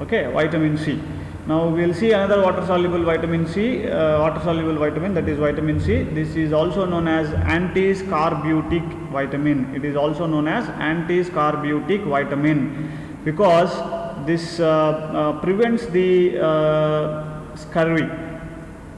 Okay, vitamin C. Now we will see another water soluble vitamin C, water soluble vitamin, that is vitamin C. This is also known as anti-scorbutic vitamin. It is also known as anti-scorbutic vitamin because this prevents the scurvy.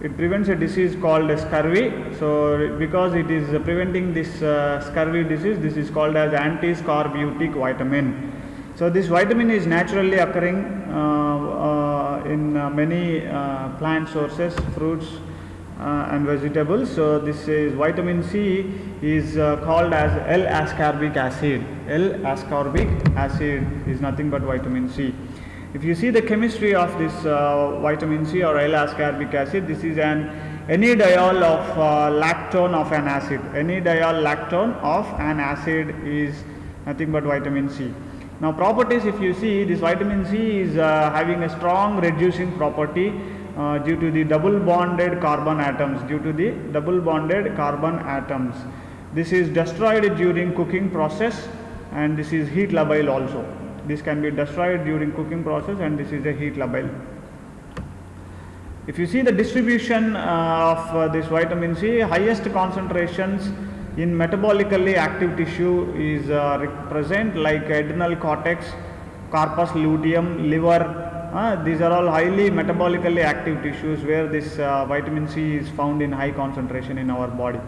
It prevents a disease called scurvy. So because it is preventing this scurvy disease, this is called as anti-scorbutic vitamin. So this vitamin is naturally occurring in many plant sources, fruits and vegetables. So this is vitamin C is called as L-ascorbic acid. L-ascorbic acid is nothing but vitamin C. If you see the chemistry of this vitamin C or L-ascorbic acid, this is an enediol of lactone of an acid. Enediol lactone of an acid is nothing but vitamin C. Now properties, if you see, this vitamin C is having a strong reducing property due to the double bonded carbon atoms. This is destroyed during cooking process, and this is heat labile also. This can be destroyed during cooking process, and this is a heat labile. If you see the distribution of this vitamin C, highest concentrations in metabolically active tissue is present, like adrenal cortex, corpus luteum, liver. These are all highly metabolically active tissues where this vitamin C is found in high concentration in our body.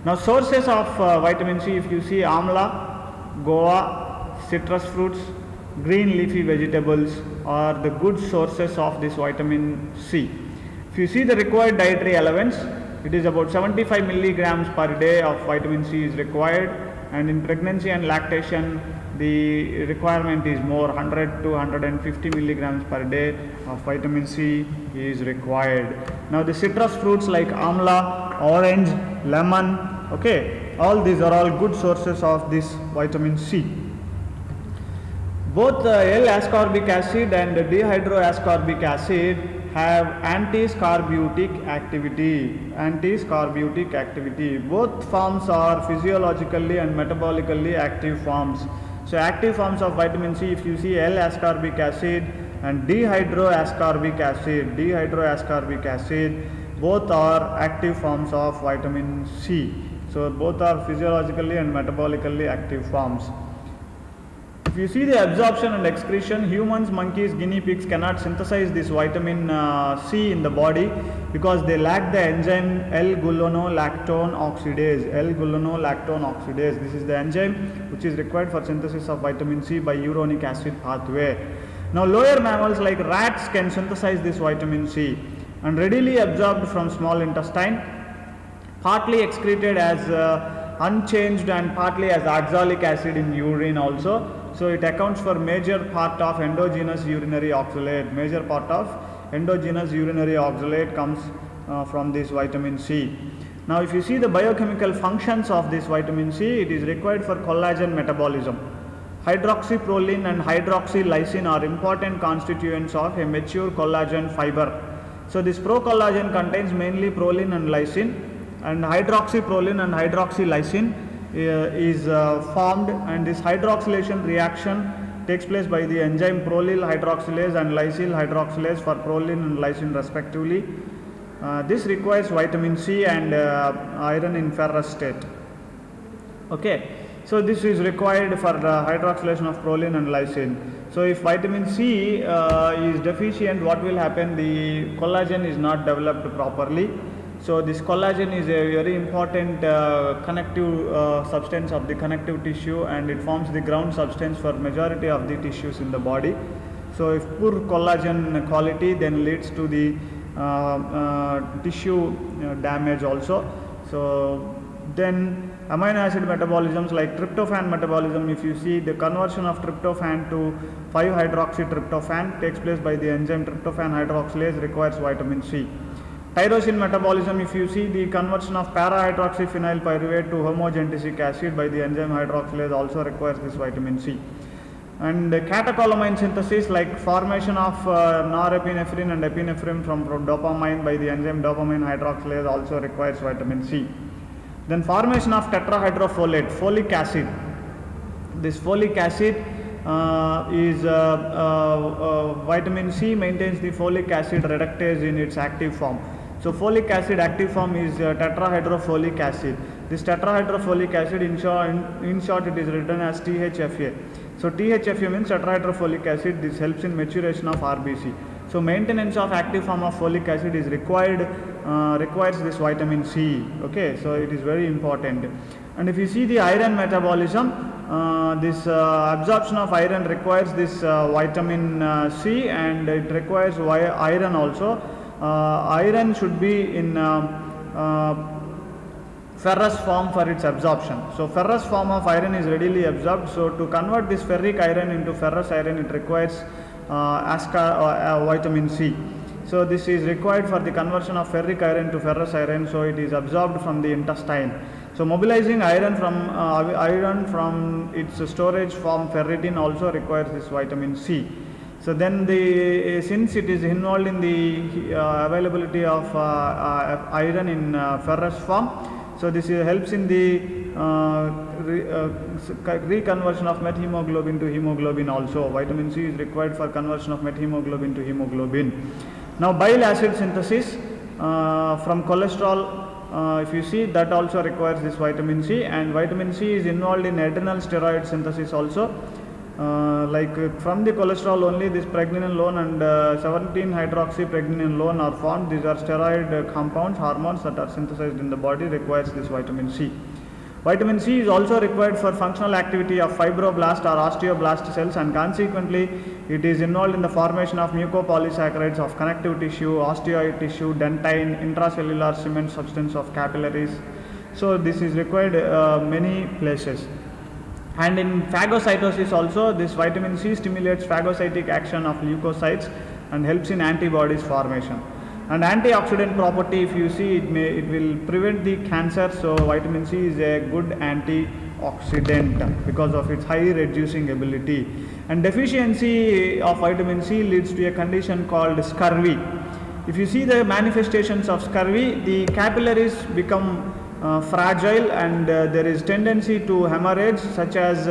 Now sources of vitamin C, if you see, amla, guava, citrus fruits, green leafy vegetables are the good sources of this vitamin C. If you see the required dietary allowance, it is about 75 milligrams per day of vitamin C is required, and in pregnancy and lactation the requirement is more, 100 to 150 milligrams per day of vitamin C is required. Now the citrus fruits like amla, orange, lemon, okay, all these are all good sources of this vitamin C. Both L-ascorbic acid and dehydroascorbic acid have anti-scorbutic activity. Both forms are physiologically and metabolically active forms. So active forms of vitamin C, if you see, L-ascorbic acid and dehydroascorbic acid, both are active forms of vitamin C. So both are physiologically and metabolically active forms. If you see the absorption and excretion, humans, monkeys, guinea pigs cannot synthesize this vitamin C in the body because they lack the enzyme L-gulonolactone oxidase. This is the enzyme which is required for synthesis of vitamin C by uronic acid pathway. Now lower mammals like rats can synthesize this vitamin C and readily absorbed from small intestine, partly excreted as unchanged and partly as oxalic acid in urine also. So it accounts for major part of endogenous urinary oxalate. Comes from this vitamin C. Now if you see the biochemical functions of this vitamin C, it is required for collagen metabolism. Hydroxyproline and hydroxylysine are important constituents of a mature collagen fiber. So this procollagen contains mainly proline and lysine, and hydroxyproline and hydroxylysine is formed, and this hydroxylation reaction takes place by the enzyme prolyl hydroxylase and lysyl hydroxylase for proline and lysine respectively. This requires vitamin C and iron in ferrous state. Okay, so this is required for hydroxylation of proline and lysine. So if vitamin C is deficient, what will happen? The collagen is not developed properly. So this collagen is a very important connective substance of the connective tissue, and it forms the ground substance for majority of the tissues in the body. So if poor collagen quality, then leads to the tissue damage also. So then amino acid metabolisms like tryptophan metabolism, if you see, the conversion of tryptophan to 5-hydroxytryptophan takes place by the enzyme tryptophan hydroxylase, requires vitamin C. Tyrosine metabolism, if you see, the conversion of para-hydroxyphenyl pyruvate to homogentisic acid by the enzyme hydroxylase also requires this vitamin C. And catecholamine synthesis, like formation of norepinephrine and epinephrine from dopamine by the enzyme dopamine hydroxylase also requires vitamin C. Then formation of tetrahydrofolate, folic acid. This folic acid vitamin C maintains the folic acid reductase in its active form. So folic acid active form is tetrahydrofolic acid. This tetrahydrofolic acid, in short it is written as THFA. So THFA means tetrahydrofolic acid. This helps in maturation of RBC. So maintenance of active form of folic acid is requires this vitamin C. Okay, so it is very important. And if you see the iron metabolism, this absorption of iron requires this vitamin C, and it requires iron also. Iron should be in ferrous form for its absorption. So ferrous form of iron is readily absorbed. So to convert this ferric iron into ferrous iron, it requires vitamin C. So this is required for the conversion of ferric iron to ferrous iron. So it is absorbed from the intestine. So mobilizing iron from its storage form ferritin also requires this vitamin C. So then since it is involved in the availability of iron in ferrous form, so this helps in the reconversion of methemoglobin to hemoglobin also. Vitamin C is required for conversion of methemoglobin to hemoglobin. Now bile acid synthesis from cholesterol, if you see, that also requires this vitamin C, and vitamin C is involved in adrenal steroid synthesis also. From the cholesterol only this pregnenolone and 17-hydroxypregnenolone are formed. These are steroid compounds, hormones that are synthesized in the body, requires this vitamin C. Vitamin C is also required for functional activity of fibroblast or osteoblast cells, and consequently it is involved in the formation of mucopolysaccharides of connective tissue, osteoid tissue, dentine, intracellular cement substance of capillaries. So this is required many places. And in phagocytosis also, this vitamin C stimulates phagocytic action of leukocytes and helps in antibodies formation. And antioxidant property, if you see, it will prevent the cancer. So vitamin C is a good antioxidant because of its high reducing ability. And deficiency of vitamin C leads to a condition called scurvy. If you see the manifestations of scurvy, the capillaries become fragile, and there is tendency to hemorrhage such as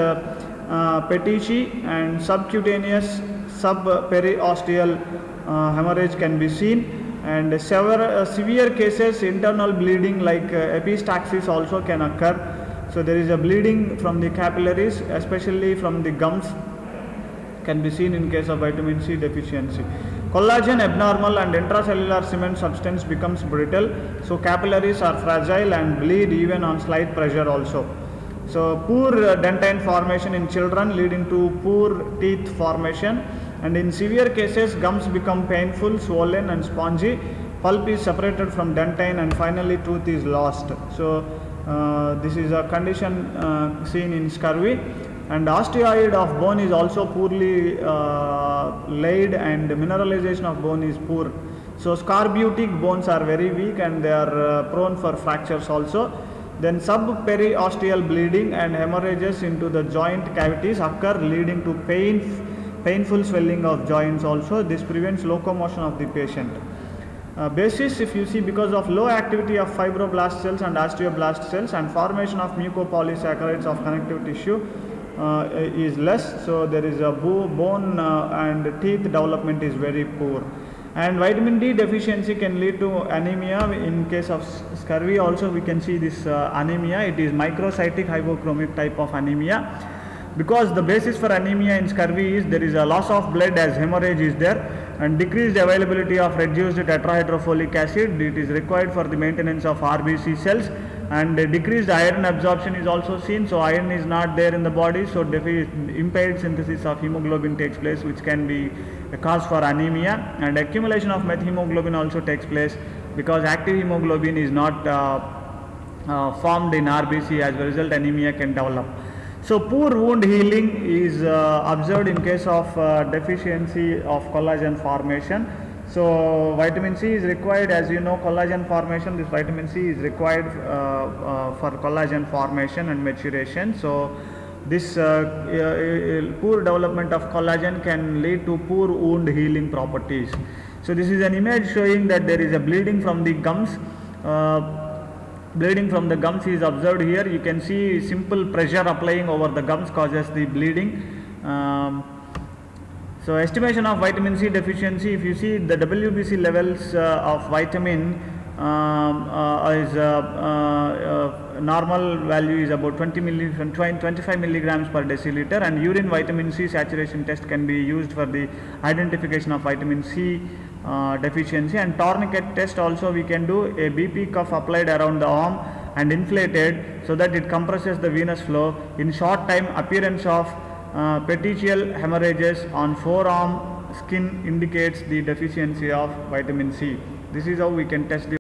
petechiae, and subcutaneous subperiosteal hemorrhage can be seen. And severe cases, internal bleeding like epistaxis also can occur. So there is a bleeding from the capillaries, especially from the gums, can be seen in case of vitamin C deficiency. Collagen abnormal and intracellular cement substance becomes brittle, so capillaries are fragile and bleed even on slight pressure also. So poor dentine formation in children, leading to poor teeth formation, and in severe cases gums become painful, swollen and spongy. Pulp is separated from dentine, and finally tooth is lost. So this is a condition seen in scurvy. And osteoid of bone is also poorly laid, and mineralization of bone is poor. So scorbutic bones are very weak, and they are prone for fractures also. Then subperiosteal bleeding and hemorrhages into the joint cavities occur, leading to painful swelling of joints also. This prevents locomotion of the patient. Basis, if you see, because of low activity of fibroblast cells and osteoblast cells, and formation of mucopolysaccharides of connective tissue is less, so there is a bone and teeth development is very poor. And vitamin D deficiency can lead to anemia. In case of scurvy also we can see this anemia. It is microcytic hypochromic type of anemia, because the basis for anemia in scurvy is there is a loss of blood as hemorrhage is there, and decreased availability of reduced tetrahydrofolic acid. It is required for the maintenance of RBC cells, and decreased iron absorption is also seen. So iron is not there in the body, so impaired synthesis of hemoglobin takes place, which can be a cause for anemia. And accumulation of methemoglobin also takes place, because active hemoglobin is not formed in RBC. As a result, anemia can develop. So poor wound healing is observed in case of deficiency of collagen formation. So vitamin C is required, as you know, collagen formation. This vitamin C is required for collagen formation and maturation. So this poor development of collagen can lead to poor wound healing properties. So this is an image showing that there is a bleeding from the gums. Bleeding from the gums is observed here. You can see simple pressure applying over the gums causes the bleeding, So estimation of vitamin C deficiency, if you see the WBC levels of vitamin is normal value is about 25 milligrams per deciliter, and urine vitamin C saturation test can be used for the identification of vitamin C deficiency. And tourniquet test also we can do. A BP cuff applied around the arm and inflated so that it compresses the venous flow. In short time, appearance of petechial hemorrhages on forearm skin indicates the deficiency of vitamin C. This is how we can test the